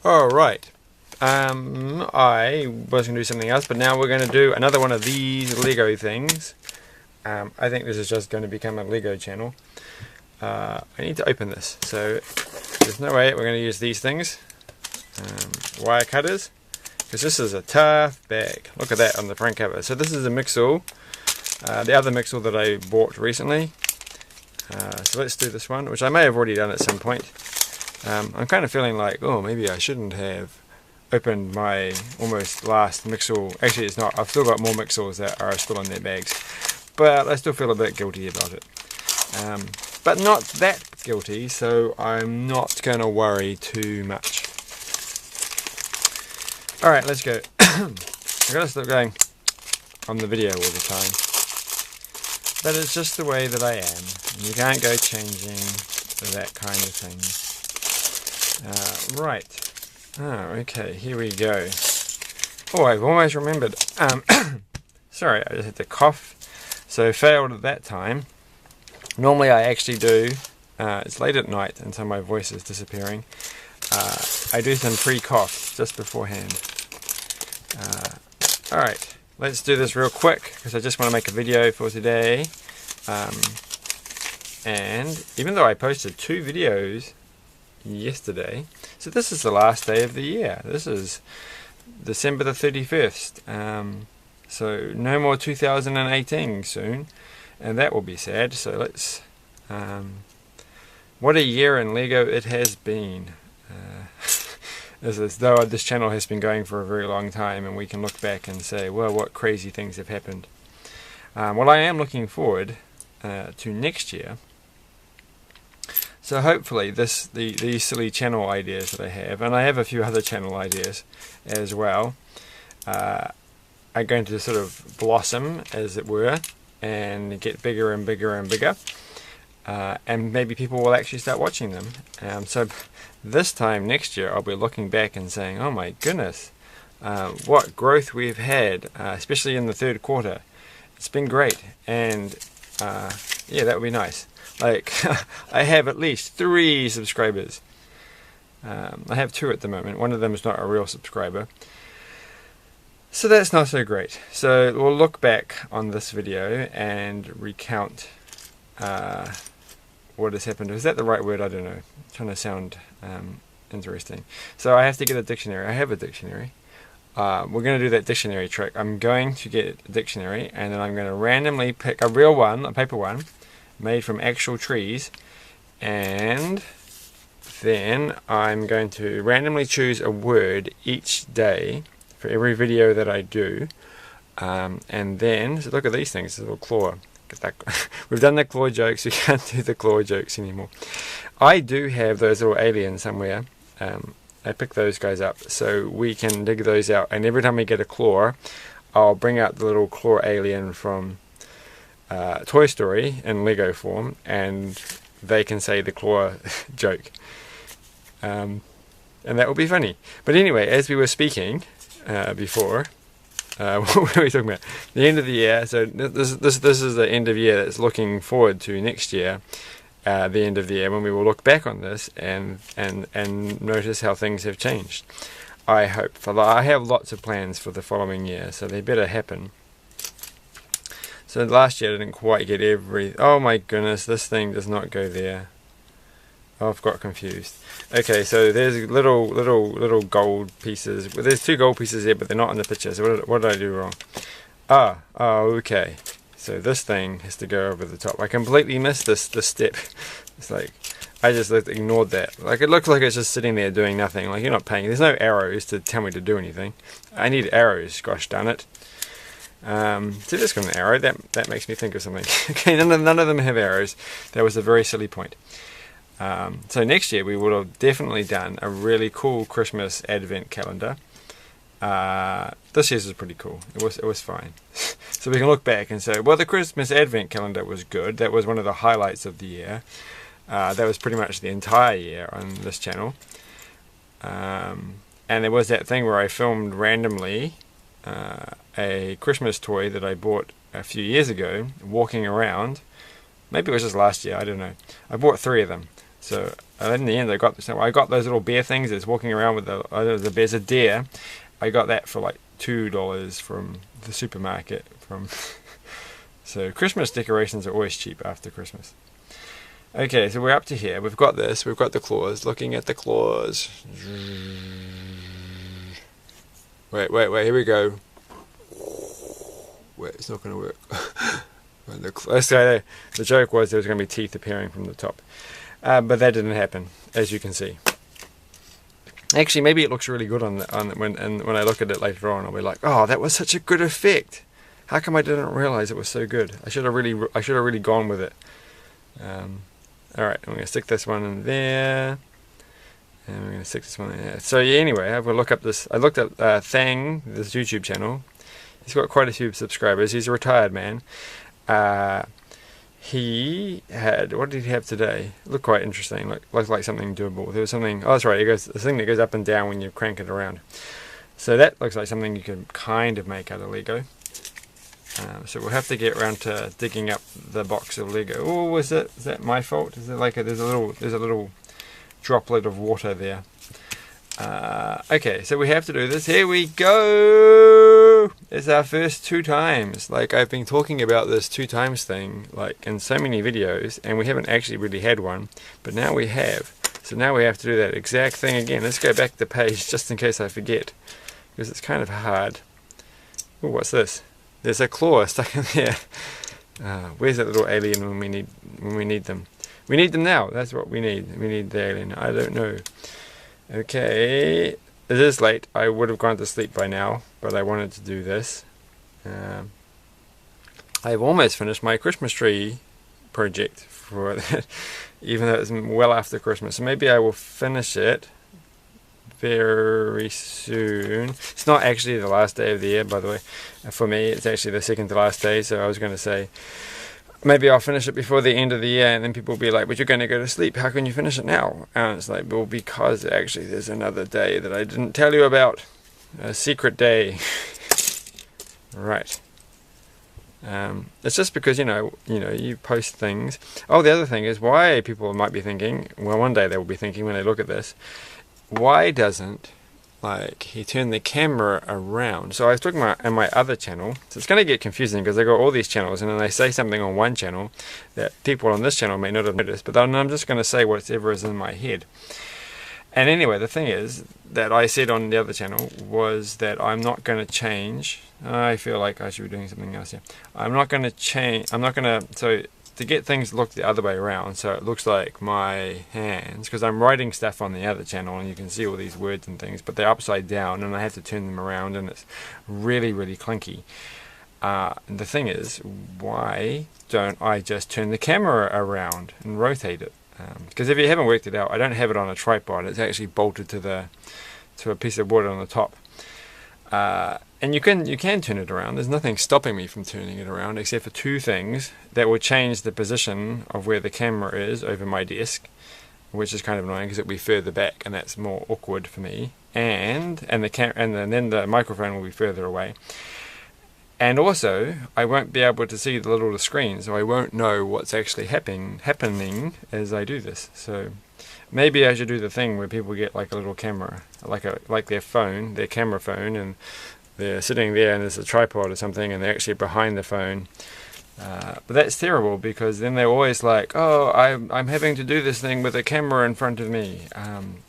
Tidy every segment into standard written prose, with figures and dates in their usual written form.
Alright, I was going to do something else, but now we're going to do another one of these Lego things. I think this is just going to become a Lego channel. I need to open this, so there's no way we're going to use these things. Wire cutters, because this is a tough bag. Look at that on the front cover. So this is a Mixel, the other Mixel that I bought recently. So let's do this one, which I may have already done at some point. I'm kind of feeling like, oh, maybe I shouldn't have opened my almost last Mixel. Actually, it's not. I've still got more Mixels that are still in their bags, but I still feel a bit guilty about it. But not that guilty, so I'm not going to worry too much. Alright, let's go. I've got to stop going on the video all the time. But it's just the way that I am. You can't go changing that kind of thing. Right. Oh, okay, here we go. Oh, I've almost remembered. Sorry, I just had to cough. So failed at that time. Normally I actually do, it's late at night and so my voice is disappearing. I do some pre-cough just beforehand. Alright, let's do this real quick because I just want to make a video for today. And even though I posted 2 videos yesterday, so this is the last day of the year. This is December the 31st. So no more 2018 soon. And that will be sad, so let's... what a year in Lego it has been. As though this channel has been going for a very long time and we can look back and say, well, what crazy things have happened. Well, I am looking forward to next year. So hopefully these silly channel ideas that I have, and I have a few other channel ideas as well, are going to sort of blossom, as it were, and get bigger and bigger and bigger, and maybe people will actually start watching them. So this time next year I'll be looking back and saying, oh my goodness, what growth we've had, especially in the 3rd quarter. It's been great, and yeah, that would be nice. Like, I have at least 3 subscribers. I have 2 at the moment. One of them is not a real subscriber. So that's not so great. So we'll look back on this video and recount what has happened. Is that the right word? I don't know. I'm trying to sound interesting. So I have to get a dictionary. I have a dictionary. We're going to do that dictionary trick. I'm going to get a dictionary and then I'm going to randomly pick a real one, a paper one, made from actual trees, and then I'm going to randomly choose a word each day for every video that I do, and then, so look at these things, a little claw. We've done the claw jokes, we can't do the claw jokes anymore. I do have those little aliens somewhere. I picked those guys up, so we can dig those out, and every time we get a claw, I'll bring out the little claw alien from Toy Story in Lego form, and they can say the claw joke. And that will be funny. But anyway, as we were speaking before, what were we talking about? The end of the year. So this is the end of year that's looking forward to next year. The end of the year when we will look back on this and notice how things have changed. I hope. I have lots of plans for the following year, so they better happen. So last year I didn't quite get every... Oh my goodness, this thing does not go there. Oh, I've got confused. Okay, so there's little gold pieces. Well, there's 2 gold pieces there, but they're not in the picture. So what did I do wrong? Oh, okay. So this thing has to go over the top. I completely missed this step. It's like, I just ignored that. Like, it looks like it's just sitting there doing nothing. Like, you're not paying. There's no arrows to tell me to do anything. I need arrows, gosh darn it. So just got an arrow. That makes me think of something. Okay, none of them have arrows. That was a very silly point. So next year we would have definitely done a really cool Christmas advent calendar. This year's was pretty cool. It was fine. So we can look back and say, well, the Christmas advent calendar was good. That was one of the highlights of the year. That was pretty much the entire year on this channel. And there was that thing where I filmed randomly a Christmas toy that I bought a few years ago, walking around. Maybe it was just last year, I don't know. I bought 3 of them. So in the end, I got those little bear things that's walking around with there's a deer. I got that for like $2 from the supermarket. So Christmas decorations are always cheap after Christmas. Okay, so we're up to here. We've got this. We've got the claws. Looking at the claws. Wait. Here we go. Wait, it's not going to work. The joke was there was going to be teeth appearing from the top. But that didn't happen, as you can see. Actually, maybe it looks really good when I look at it later on, I'll be like, oh, that was such a good effect. How come I didn't realize it was so good? I should have really gone with it. All right, I'm going to stick this one in there, and we're going to stick this one in there. So yeah, anyway, I will look up this. I looked up Thang, this YouTube channel. He's got quite a few subscribers. He's a retired man. He had, what did he have today? Looked quite interesting. Looked like something doable. There was something. Oh, that's right. The thing that goes up and down when you crank it around. So that looks like something you can kind of make out of Lego. So we'll have to get around to digging up the box of Lego. Oh, is that my fault? Is it like there's a little droplet of water there? Okay, so we have to do this. Here we go. It's our first 2 times. Like, I've been talking about this 2 times thing, like in so many videos, and we haven't actually really had one. But now we have. So now we have to do that exact thing again. Let's go back to the page just in case I forget, because it's kind of hard. Oh, what's this? There's a claw stuck in there. Where's that little alien when we need them? We need them now. That's what we need. We need the alien. I don't know. Okay, it is late. I would have gone to sleep by now, but I wanted to do this. I've almost finished my Christmas tree project for that, even though it's well after Christmas. So maybe I will finish it very soon. It's not actually the last day of the year, by the way. For me, it's actually the second to last day, so I was going to say maybe I'll finish it before the end of the year, and then people will be like, but you're going to go to sleep, how can you finish it now? And it's like, well, because actually there's another day that I didn't tell you about. A secret day. Right. It's just because, you post things. Oh, the other thing is why people might be thinking, well, one day they will be thinking when they look at this, why doesn't he turned the camera around? So I was talking about in my other channel, so it's going to get confusing because I got all these channels, and then they say something on one channel that people on this channel may not have noticed, but then I'm just going to say whatever is in my head. And anyway, the thing is that I said on the other channel was that I'm not going to change. I feel like I should be doing something else here. I'm not going to change. So to get things looked the other way around, so it looks like my hands, because I'm writing stuff on the other channel and you can see all these words and things, but they're upside down and I have to turn them around and it's really, really clunky. The thing is, why don't I just turn the camera around and rotate it? Because if you haven't worked it out, I don't have it on a tripod. It's actually bolted to a piece of wood on the top. And you can turn it around. There's nothing stopping me from turning it around except for 2 things that will change the position of where the camera is over my desk, which is kind of annoying because it'll be further back and that's more awkward for me. And then the microphone will be further away. And also, I won't be able to see the little screen, so I won't know what's actually happening as I do this. So maybe I should do the thing where people get like a little camera, like their phone, their camera phone, and they're sitting there and there's a tripod or something and they're actually behind the phone. But that's terrible because then they're always like, oh, I'm having to do this thing with a camera in front of me.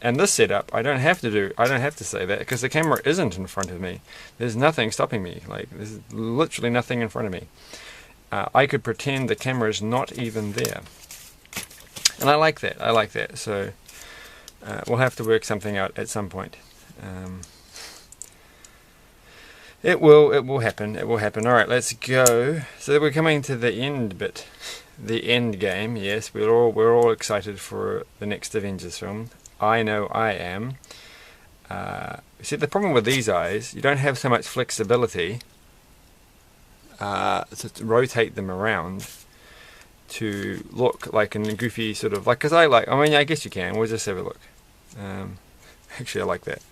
And this setup, I don't have to say that because the camera isn't in front of me. There's nothing stopping me. Like, there's literally nothing in front of me. I could pretend the camera is not even there. And I like that. So we'll have to work something out at some point. It will happen. Alright, let's go. So we're coming to the end bit. The end game, yes. We're all excited for the next Avengers film. I know I am. See, the problem with these eyes, you don't have so much flexibility to rotate them around to look like in a goofy sort of, because I guess you can. We'll just have a look. Actually, I like that.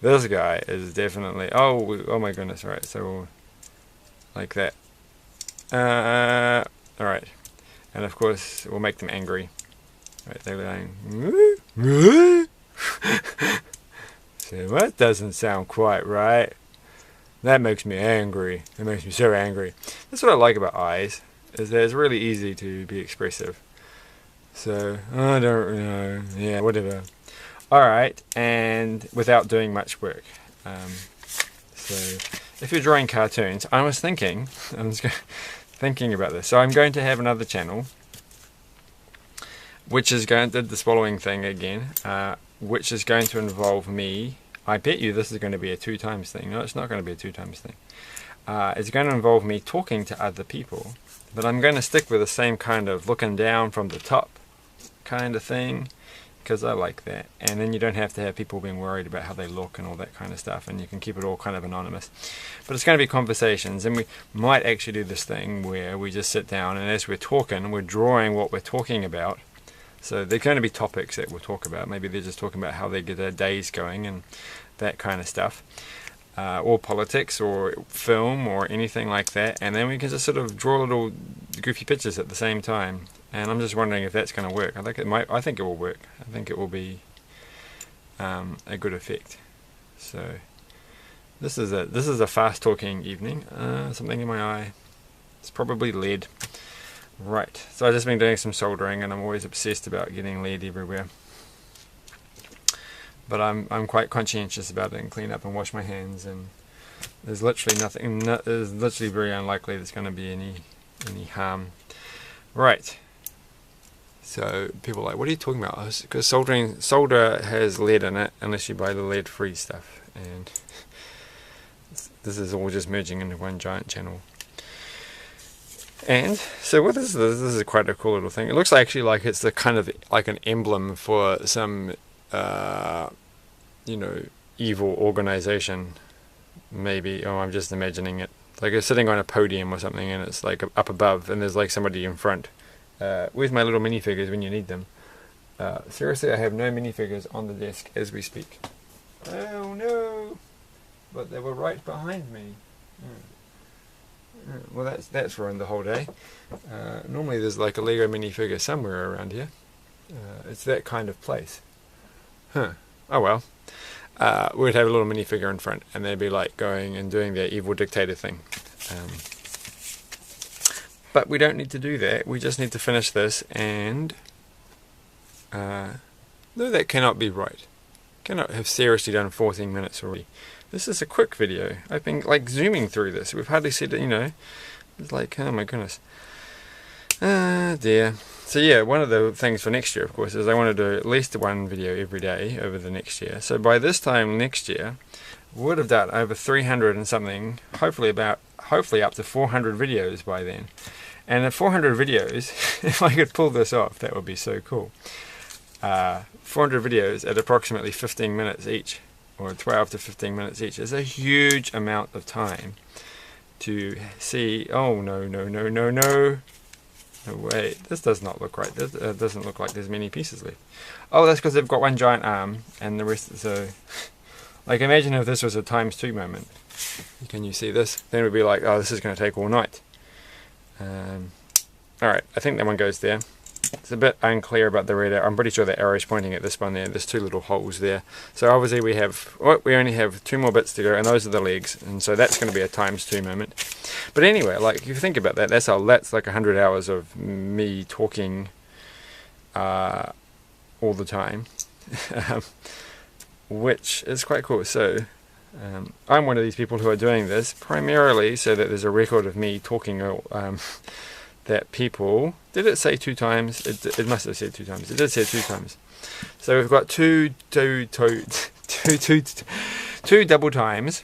This guy is definitely, oh my goodness, right, so like that. Alright, and of course we'll make them angry. Right, they're going. So that doesn't sound quite right. That makes me angry. It makes me so angry. That's what I like about eyes, is that it's really easy to be expressive. So, I don't know. Yeah, whatever. Alright, and without doing much work. So, if you're drawing cartoons, I was thinking, thinking about this. So I'm going to have another channel, which is going to do this following thing again, which is going to involve me. I bet you this is going to be a 2 times thing. No, it's not going to be a 2 times thing. It's going to involve me talking to other people, but I'm going to stick with the same kind of looking down from the top kind of thing, because I like that. And then you don't have to have people being worried about how they look and all that kind of stuff, and you can keep it all kind of anonymous. But it's going to be conversations, and we might actually do this thing where we just sit down, and as we're talking, we're drawing what we're talking about. So they're going to be topics that we'll talk about. Maybe they're just talking about how they get their days going and that kind of stuff. Or politics or film or anything like that. And then we can just sort of draw little goofy pictures at the same time. And I'm just wondering if that's going to work. I think it might. I think it will work. I think it will be a good effect. So this is a fast talking evening. Something in my eye. It's probably lead. Right, so I've just been doing some soldering, and I'm always obsessed about getting lead everywhere. But I'm quite conscientious about it, and clean up and wash my hands, and there's literally nothing. It's literally very unlikely there's going to be any harm. Right. So people are like, what are you talking about? Because solder has lead in it, unless you buy the lead-free stuff, and this is all just merging into one giant channel. And so what is this? This is quite a cool little thing. It looks actually like it's the kind of like an emblem for some, you know, evil organization. Maybe. Oh, I'm just imagining it. Like it's sitting on a podium or something, and it's like up above, and there's like somebody in front. Where's my little minifigures when you need them? Seriously, I have no minifigures on the desk as we speak. Oh no! But they were right behind me. Well, that's ruined the whole day. Normally there's like a Lego minifigure somewhere around here. It's that kind of place. Huh. Oh well. We'd have a little minifigure in front, and they'd be like going and doing their evil dictator thing. But we don't need to do that. We just need to finish this, and no, that cannot be right. Cannot have seriously done 14 minutes already. This is a quick video. I've been like zooming through this. We've hardly said it, you know. It's like, oh my goodness. Ah dear. So yeah, one of the things for next year, of course, is I want to do at least one video every day over the next year. So by this time next year, we would have done over 300 and something, hopefully up to 400 videos by then. And at 400 videos, if I could pull this off, that would be so cool. 400 videos at approximately 15 minutes each, or 12 to 15 minutes each, is a huge amount of time to see. Oh no, no, no, no, no. No, wait, this does not look right. This doesn't look like there's many pieces left. Oh, that's because they've got one giant arm and the rest. So, like, imagine if this was a ×2 moment. Can you see this? Then it would be like, oh, this is going to take all night. Alright, I think that one goes there. It's a bit unclear about the red arrow. I'm pretty sure the arrow's pointing at this one there. There's 2 little holes there. So obviously we only have 2 more bits to go, and those are the legs. And so that's going to be a ×2 moment. But anyway, like if you think about that, that's like 100 hours of me talking all the time, which is quite cool. So I'm one of these people who are doing this primarily so that there's a record of me talking. That people, did it say 2 times? It must have said 2 times. It did say 2 times. So we've got two double times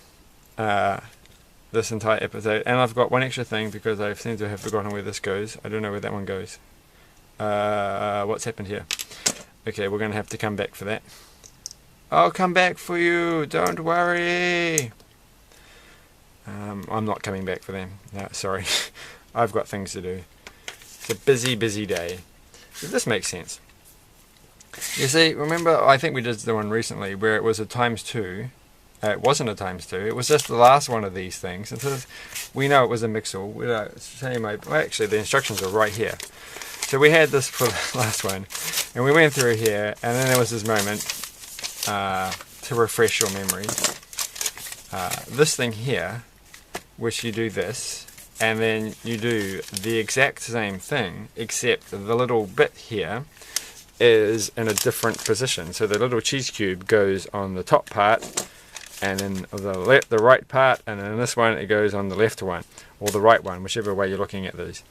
this entire episode, and I've got one extra thing because I seem to have forgotten where this goes. I don't know where that one goes. What's happened here? Okay, we're going to have to come back for that. I'll come back for you, don't worry. I'm not coming back for them. No, sorry. I've got things to do. It's a busy, busy day. If this makes sense. You see, remember, I think we did the one recently where it was a ×2. It wasn't a ×2. It was just the last one of these things. And so we know it was a Mixel. Well, actually, the instructions are right here. So we had this for the last one, and we went through here, and then there was this moment to refresh your memory. This thing here, which you do this, and then you do the exact same thing, except the little bit here is in a different position. So the little cheese cube goes on the top part, and then the right part, and then this one it goes on the left one, or the right one, whichever way you're looking at these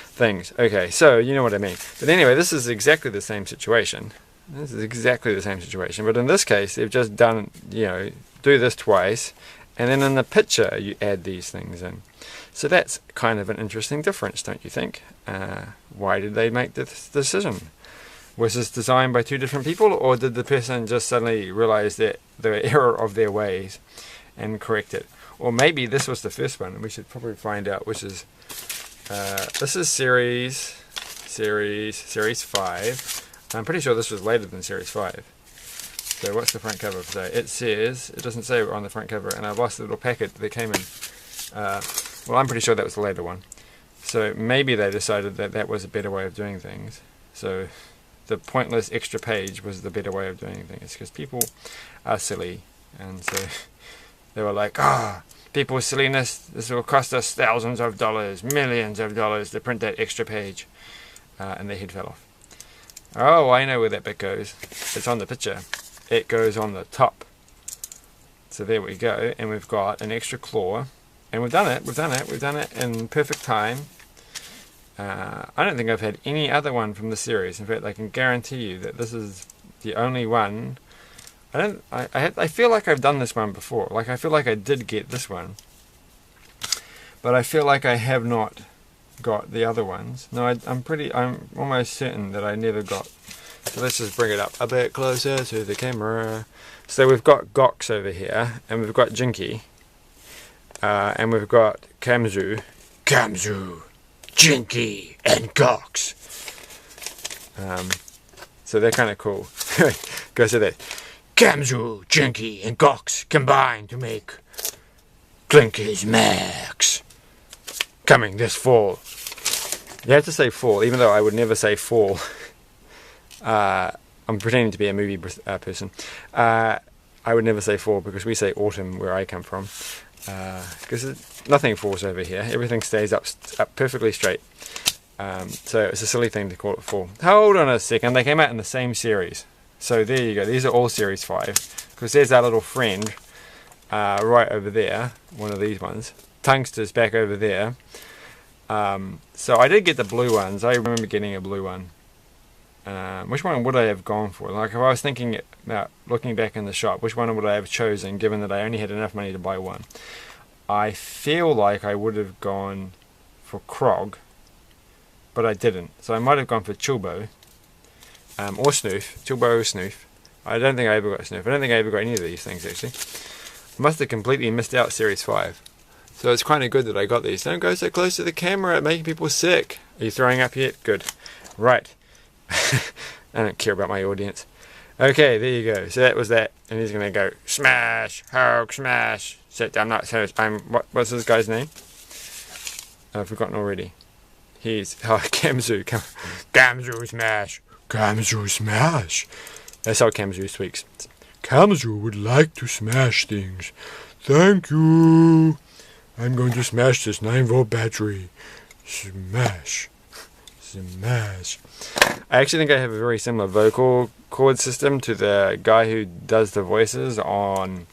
things. Okay, so you know what I mean. But anyway, this is exactly the same situation. This is exactly the same situation, but in this case they've just done, you know, do this twice, and then in the picture you add these things in. So that's kind of an interesting difference, don't you think? Why did they make this decision? Was this designed by two different people, or did the person just suddenly realize that the error of their ways and correct it? Or maybe this was the first one, and we should probably find out which is. This is series 5. I'm pretty sure this was later than series 5. So what's the front cover say? It says, it doesn't say on the front cover, and I've lost the little packet that came in. Well, I'm pretty sure that was the later one. So maybe they decided that that was a better way of doing things. So the pointless extra page was the better way of doing things, because people are silly, and so they were like, people's silliness, this will cost us thousands of dollars, millions of dollars to print that extra page, and their head fell off. Oh, I know where that bit goes. It's on the picture. It goes on the top. So there we go, and we've got an extra claw, and we've done it in perfect time. I don't think I've had any other one from the series. In fact, I can guarantee you that this is the only one. I feel like I've done this one before. Like, I feel like I did get this one, but I feel like I have not got the other ones. No, I'm almost certain that I never got. So let's just bring it up a bit closer to the camera. So we've got Gox over here, and we've got Jinky, and we've got Kamzo, Jinky, and Gox. So they're kind of cool. Goes to that. Kamzo, Jinky, and Gox combine to make Clinky's Max. Coming this fall. You have to say fall, even though I would never say fall. I'm pretending to be a movie person. I would never say fall, because we say autumn where I come from. Because nothing falls over here. Everything stays up perfectly straight. So it's a silly thing to call it fall. Hold on a second. They came out in the same series. So there you go. These are all series 5. Because there's our little friend right over there. One of these ones. Tungster's back over there. So I did get the blue ones. I remember getting a blue one. Which one would I have gone for? Like, if I was thinking about looking back in the shop, which one would I have chosen, given that I only had enough money to buy one? I feel like I would have gone for Krog, but I didn't. So I might have gone for Chilbo, or Snoof. Chilbo or Snoof. I don't think I ever got Snoof. I don't think I ever got any of these things, actually. I must have completely missed out series 5. So it's kind of good that I got these. Don't go so close to the camera, making people sick. Are you throwing up yet? Good. Right. I don't care about my audience. Okay, there you go. So that was that, and he's gonna go smash, Hulk smash. So I'm not. So what's this guy's name? I've forgotten already. He's Kamzo. Kamzo smash. Kamzo smash. That's how Kamzo speaks. Kamzo would like to smash things. Thank you. I'm going to smash this 9-volt battery. Smash. Smash. I actually think I have a very similar vocal chord system to the guy who does the voices on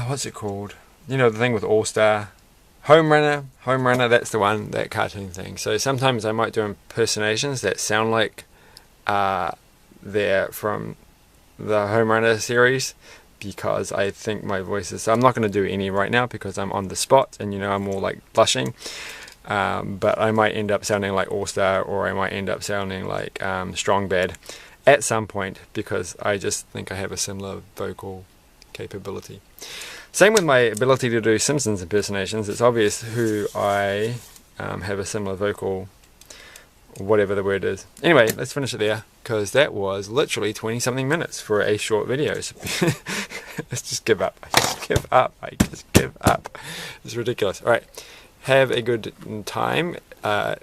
what's it called? You know, the thing with All Star. Home Runner, that's the one, that cartoon thing. So sometimes I might do impersonations that sound like they're from the Home Runner series, because I think my voice is. So I'm not going to do any right now because I'm on the spot, and you know, I'm all like blushing. But I might end up sounding like All Star, or I might end up sounding like Strong Bad at some point, because I just think I have a similar vocal capability. Same with my ability to do Simpsons impersonations. It's obvious who I have a similar vocal, whatever the word is. Anyway, let's finish it there, because that was literally 20-something minutes for a short video. So let's just give up. I just give up. It's ridiculous. Alright. have a good time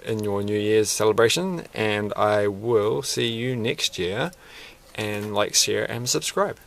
in your New Year's celebration, and I will see you next year. And like, share, and subscribe.